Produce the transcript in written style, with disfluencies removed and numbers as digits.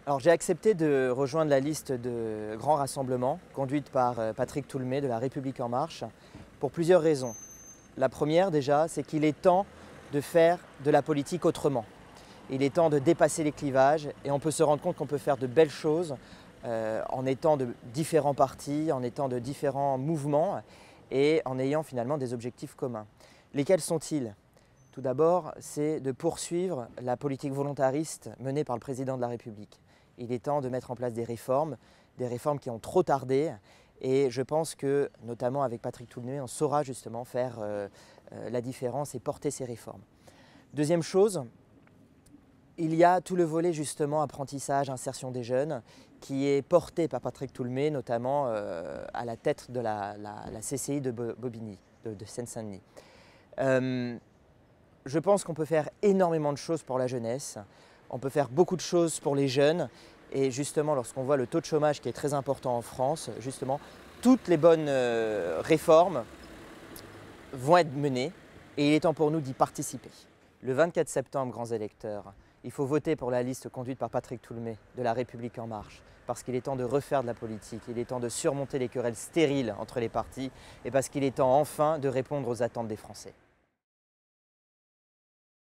Alors j'ai accepté de rejoindre la liste de grands rassemblements conduite par Patrick Toulmé de La République En Marche pour plusieurs raisons. La première déjà, c'est qu'il est temps de faire de la politique autrement. Il est temps de dépasser les clivages et on peut se rendre compte qu'on peut faire de belles choses en étant de différents partis, en étant de différents mouvements et en ayant finalement des objectifs communs. Lesquels sont-ils ? Tout d'abord, c'est de poursuivre la politique volontariste menée par le président de la République. Il est temps de mettre en place des réformes qui ont trop tardé et je pense que, notamment avec Patrick Toulmé, on saura justement faire la différence et porter ces réformes. Deuxième chose, il y a tout le volet justement apprentissage, insertion des jeunes qui est porté par Patrick Toulmé, notamment à la tête de la CCI de Bobigny, de Seine-Saint-Denis. Je pense qu'on peut faire énormément de choses pour la jeunesse, on peut faire beaucoup de choses pour les jeunes et justement lorsqu'on voit le taux de chômage qui est très important en France, justement toutes les bonnes réformes vont être menées et il est temps pour nous d'y participer. Le 24 septembre, grands électeurs, il faut voter pour la liste conduite par Patrick Toulmé de La République En Marche parce qu'il est temps de refaire de la politique, il est temps de surmonter les querelles stériles entre les partis et parce qu'il est temps enfin de répondre aux attentes des Français.